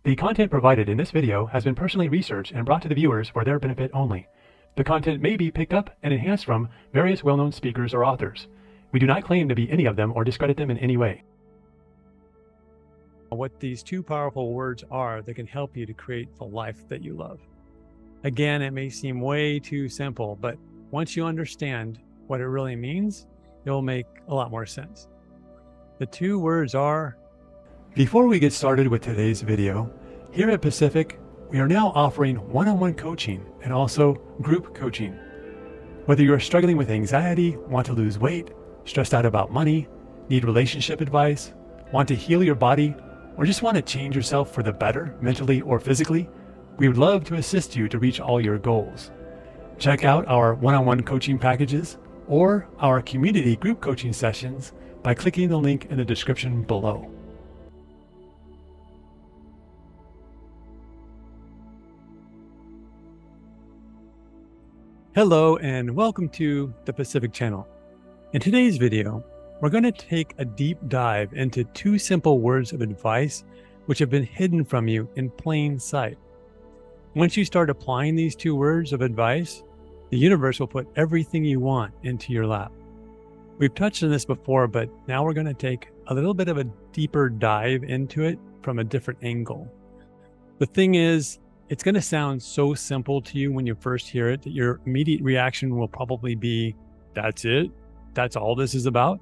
The content provided in this video has been personally researched and brought to the viewers for their benefit only. The content may be picked up and enhanced from various well-known speakers or authors. We do not claim to be any of them or discredit them in any way. What these two powerful words are that can help you to create the life that you love. Again, it may seem way too simple, but once you understand what it really means, it'll make a lot more sense. The two words are... Before we get started with today's video, here at Pacific, we are now offering one-on-one coaching and also group coaching. Whether you're struggling with anxiety, want to lose weight, stressed out about money, need relationship advice, want to heal your body, or just want to change yourself for the better, mentally or physically, we would love to assist you to reach all your goals. Check out our one-on-one coaching packages or our community group coaching sessions by clicking the link in the description below. Hello and welcome to the Pacific Channel. In today's video, we're going to take a deep dive into two simple words of advice which have been hidden from you in plain sight. Once you start applying these two words of advice, the universe will put everything you want into your lap. We've touched on this before, but now we're going to take a little bit of a deeper dive into it from a different angle. The thing is, it's going to sound so simple to you when you first hear it that your immediate reaction will probably be, that's it? That's all this is about?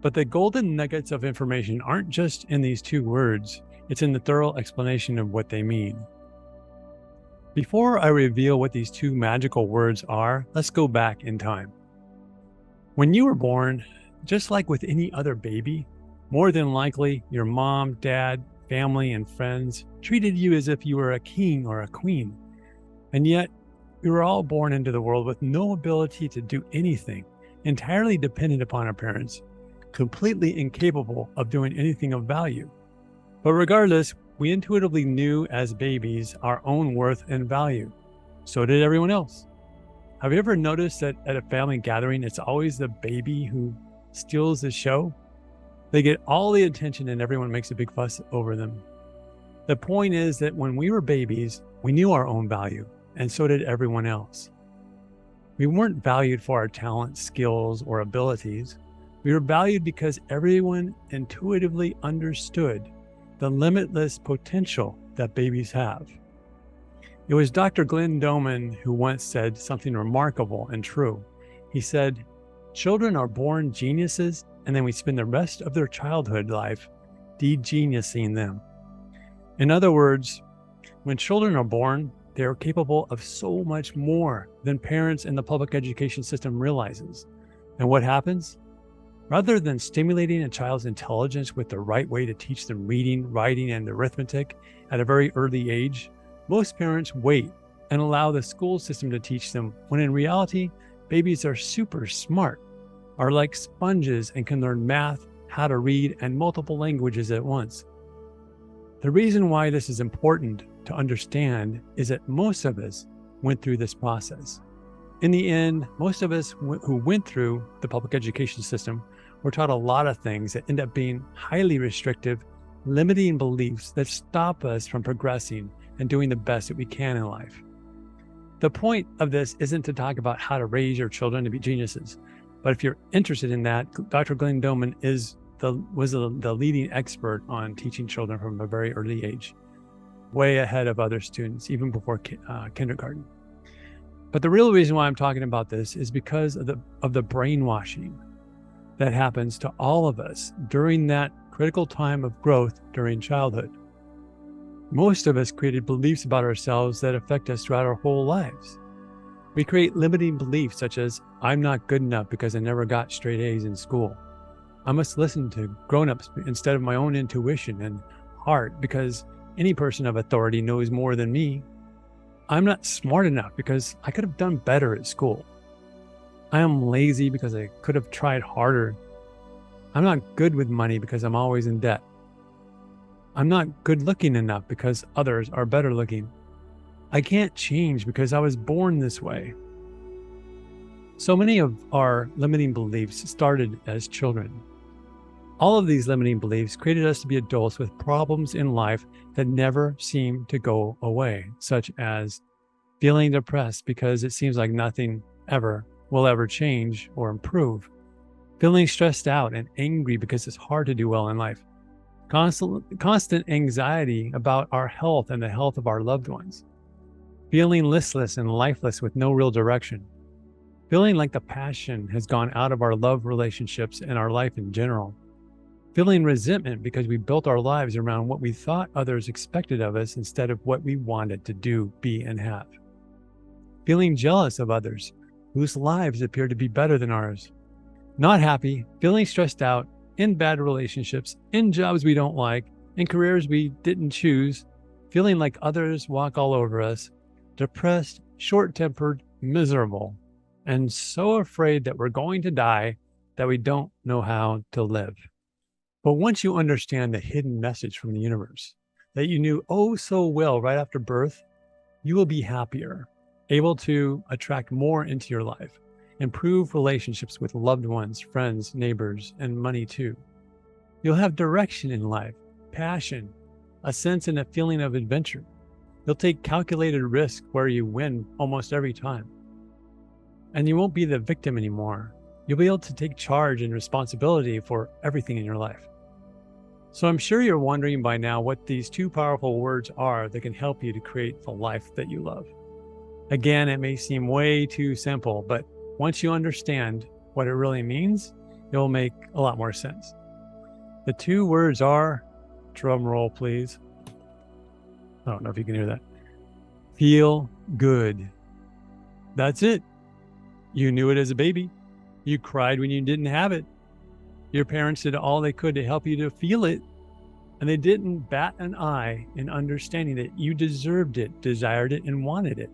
But the golden nuggets of information aren't just in these two words, it's in the thorough explanation of what they mean. Before I reveal what these two magical words are, let's go back in time. When you were born, just like with any other baby, more than likely your mom, dad, family, and friends treated you as if you were a king or a queen. And yet, we were all born into the world with no ability to do anything, entirely dependent upon our parents, completely incapable of doing anything of value. But regardless, we intuitively knew as babies our own worth and value. So did everyone else. Have you ever noticed that at a family gathering, it's always the baby who steals the show? They get all the attention and everyone makes a big fuss over them. The point is that when we were babies, we knew our own value, and so did everyone else. We weren't valued for our talents, skills, or abilities. We were valued because everyone intuitively understood the limitless potential that babies have. It was Dr. Glenn who once said something remarkable and true. He said, "Children are born geniuses, and then we spend the rest of their childhood life de-geniusing them." In other words, when children are born, they are capable of so much more than parents in the public education system realizes. And what happens? Rather than stimulating a child's intelligence with the right way to teach them reading, writing, and arithmetic at a very early age, most parents wait and allow the school system to teach them, when in reality, babies are super smart, are like sponges and can learn math, how to read, and multiple languages at once. The reason why this is important to understand is that most of us went through this process. In the end, most of us who went through the public education system were taught a lot of things that end up being highly restrictive, limiting beliefs that stop us from progressing and doing the best that we can in life. The point of this isn't to talk about how to raise your children to be geniuses, but if you're interested in that, Dr. Glenn was the leading expert on teaching children from a very early age, way ahead of other students, even before kindergarten. But the real reason why I'm talking about this is because of the brainwashing that happens to all of us during that critical time of growth during childhood. Most of us created beliefs about ourselves that affect us throughout our whole lives. We create limiting beliefs such as, I'm not good enough because I never got straight A's in school. I must listen to grown-ups instead of my own intuition and heart because any person of authority knows more than me. I'm not smart enough because I could have done better at school. I am lazy because I could have tried harder. I'm not good with money because I'm always in debt. I'm not good looking enough because others are better looking. I can't change because I was born this way. So many of our limiting beliefs started as children. All of these limiting beliefs created us to be adults with problems in life that never seem to go away, such as feeling depressed because it seems like nothing ever will ever change or improve, feeling stressed out and angry because it's hard to do well in life, constant anxiety about our health and the health of our loved ones, feeling listless and lifeless with no real direction, feeling like the passion has gone out of our love relationships and our life in general, feeling resentment because we built our lives around what we thought others expected of us instead of what we wanted to do, be, and have, feeling jealous of others whose lives appear to be better than ours, not happy, feeling stressed out, in bad relationships, in jobs we don't like, in careers we didn't choose, feeling like others walk all over us, depressed, short-tempered, miserable, and so afraid that we're going to die that we don't know how to live. But once you understand the hidden message from the universe that you knew oh so well right after birth, you will be happier, able to attract more into your life, improve relationships with loved ones, friends, neighbors, and money too. You'll have direction in life, passion, a sense and a feeling of adventure. You'll take calculated risk where you win almost every time. And you won't be the victim anymore. You'll be able to take charge and responsibility for everything in your life. So I'm sure you're wondering by now what these two powerful words are that can help you to create the life that you love. Again, it may seem way too simple, but once you understand what it really means, it will make a lot more sense. The two words are, drum roll please. I don't know if you can hear that. Feel good. That's it. You knew it as a baby. You cried when you didn't have it. Your parents did all they could to help you to feel it, and they didn't bat an eye in understanding that you deserved it, desired it, and wanted it.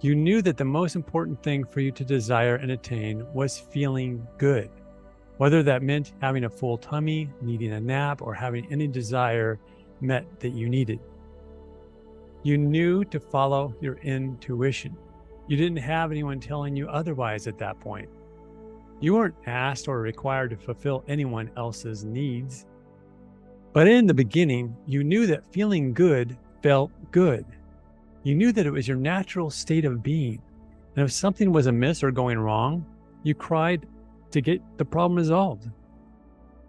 You knew that the most important thing for you to desire and attain was feeling good, whether that meant having a full tummy, needing a nap, or having any desire met that you needed. You knew to follow your intuition. You didn't have anyone telling you otherwise at that point. You weren't asked or required to fulfill anyone else's needs. But in the beginning, you knew that feeling good felt good. You knew that it was your natural state of being. And if something was amiss or going wrong, you cried to get the problem resolved.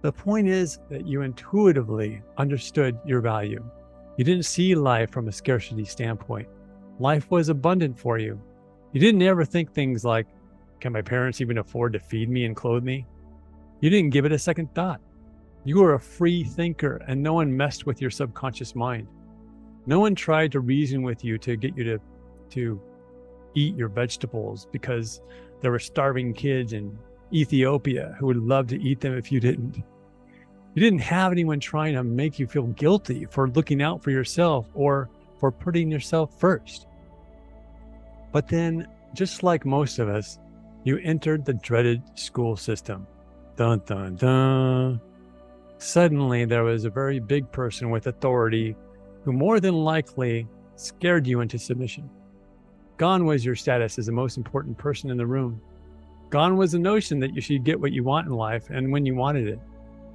The point is that you intuitively understood your value. You didn't see life from a scarcity standpoint. Life was abundant for you. You didn't ever think things like, can my parents even afford to feed me and clothe me? You didn't give it a second thought. You were a free thinker, and no one messed with your subconscious mind. No one tried to reason with you to get you to eat your vegetables because there were starving kids in Ethiopia who would love to eat them if you didn't. You didn't have anyone trying to make you feel guilty for looking out for yourself or for putting yourself first. But then, just like most of us, you entered the dreaded school system. Dun, dun, dun. Suddenly, there was a very big person with authority who more than likely scared you into submission. Gone was your status as the most important person in the room. Gone was the notion that you should get what you want in life and when you wanted it.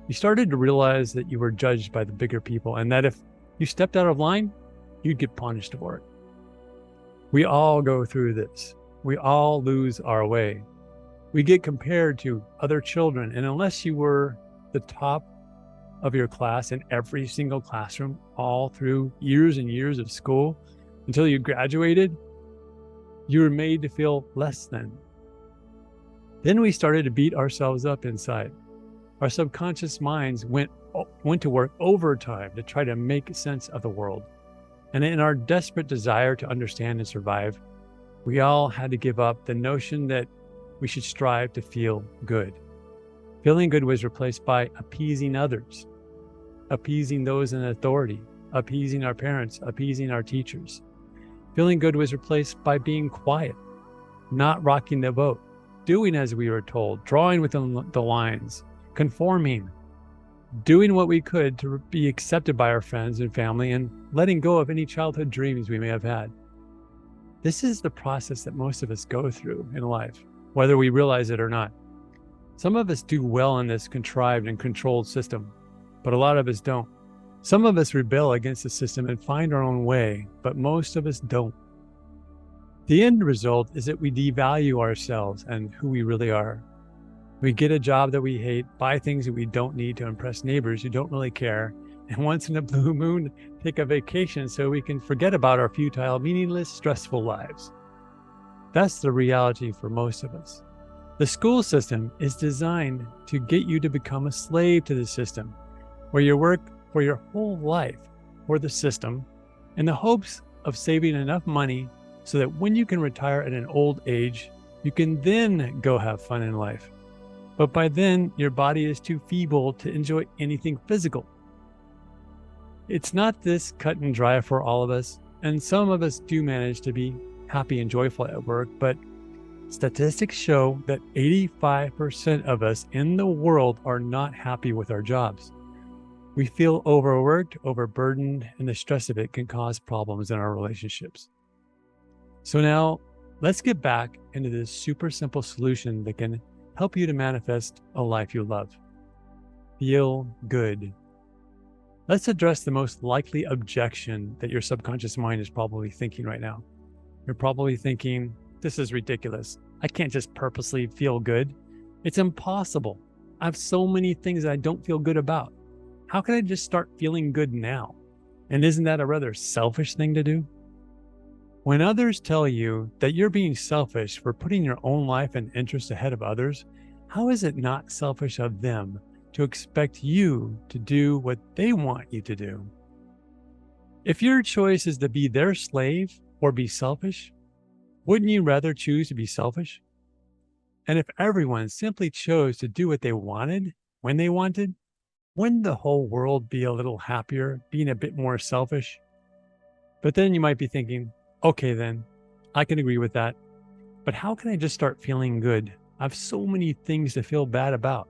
You started to realize that you were judged by the bigger people and that if you stepped out of line, you'd get punished for it. We all go through this. We all lose our way. We get compared to other children, and unless you were the top of your class in every single classroom all through years and years of school until you graduated, you were made to feel less than. Then we started to beat ourselves up inside. Our subconscious minds went to work overtime to try to make sense of the world. And in our desperate desire to understand and survive, we all had to give up the notion that we should strive to feel good. Feeling good was replaced by appeasing others, appeasing those in authority, appeasing our parents, appeasing our teachers. Feeling good was replaced by being quiet, not rocking the boat, doing as we were told, drawing within the lines, conforming, doing what we could to be accepted by our friends and family, and letting go of any childhood dreams we may have had. This is the process that most of us go through in life, whether we realize it or not. Some of us do well in this contrived and controlled system, but a lot of us don't. Some of us rebel against the system and find our own way, but most of us don't. The end result is that we devalue ourselves and who we really are. We get a job that we hate, buy things that we don't need to impress neighbors who don't really care, and once in a blue moon, take a vacation so we can forget about our futile, meaningless, stressful lives. That's the reality for most of us. The school system is designed to get you to become a slave to the system, where you work for your whole life for the system in the hopes of saving enough money so that when you can retire at an old age, you can then go have fun in life. But by then, your body is too feeble to enjoy anything physical. It's not this cut and dry for all of us, and some of us do manage to be happy and joyful at work, but statistics show that 85% of us in the world are not happy with our jobs. We feel overworked, overburdened, and the stress of it can cause problems in our relationships. So now, let's get back into this super simple solution that can help you to manifest a life you love. Feel good. Let's address the most likely objection that your subconscious mind is probably thinking right now. You're probably thinking, this is ridiculous. I can't just purposely feel good. It's impossible. I have so many things that I don't feel good about. How can I just start feeling good now? And isn't that a rather selfish thing to do? When others tell you that you're being selfish for putting your own life and interests ahead of others, how is it not selfish of them to expect you to do what they want you to do? If your choice is to be their slave or be selfish, wouldn't you rather choose to be selfish? And if everyone simply chose to do what they wanted when they wanted, wouldn't the whole world be a little happier being a bit more selfish? But then you might be thinking, okay, then I can agree with that. But how can I just start feeling good? I have so many things to feel bad about.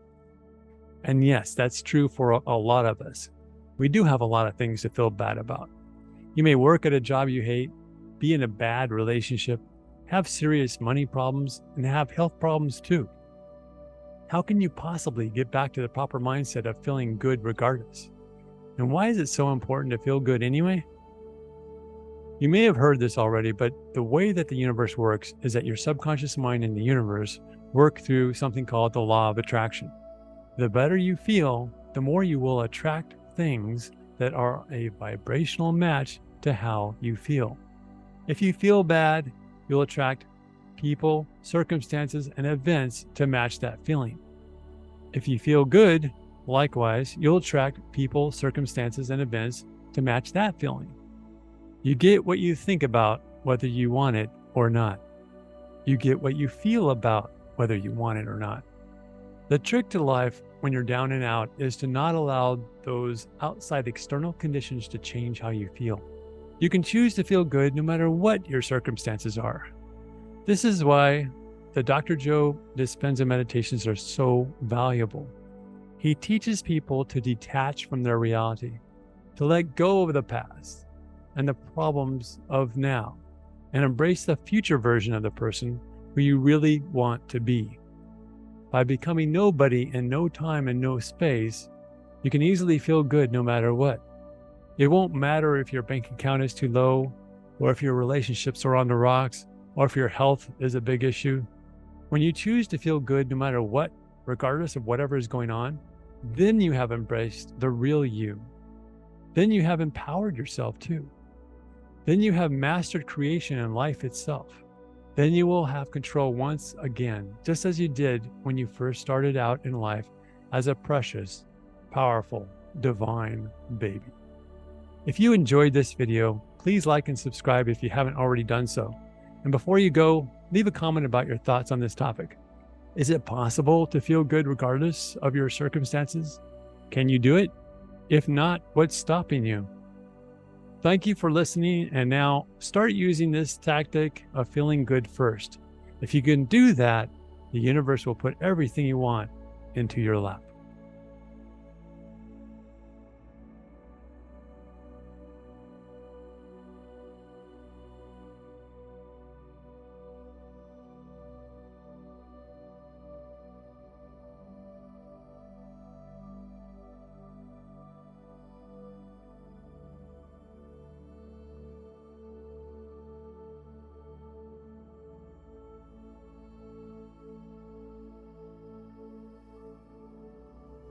And yes, that's true for a lot of us. We do have a lot of things to feel bad about. You may work at a job you hate, be in a bad relationship, have serious money problems, and have health problems too. How can you possibly get back to the proper mindset of feeling good regardless? And why is it so important to feel good anyway? You may have heard this already, but the way that the universe works is that your subconscious mind and the universe work through something called the law of attraction. The better you feel, the more you will attract things that are a vibrational match to how you feel. If you feel bad, you'll attract people, circumstances, and events to match that feeling. If you feel good, likewise, you'll attract people, circumstances, and events to match that feeling. You get what you think about whether you want it or not. You get what you feel about whether you want it or not. The trick to life when you're down and out is to not allow those outside external conditions to change how you feel. You can choose to feel good no matter what your circumstances are. This is why the Dr. Joe Dispenza meditations are so valuable. He teaches people to detach from their reality, to let go of the past and the problems of now, and embrace the future version of the person who you really want to be. By becoming nobody in no time and no space, you can easily feel good no matter what. It won't matter if your bank account is too low, or if your relationships are on the rocks, or if your health is a big issue. When you choose to feel good no matter what, regardless of whatever is going on, then you have embraced the real you. Then you have empowered yourself too. Then you have mastered creation and life itself. Then you will have control once again, just as you did when you first started out in life as a precious, powerful, divine baby. If you enjoyed this video, please like and subscribe if you haven't already done so. And before you go, leave a comment about your thoughts on this topic. Is it possible to feel good regardless of your circumstances? Can you do it? If not, what's stopping you? Thank you for listening, and now start using this tactic of feeling good first. If you can do that, the universe will put everything you want into your lap.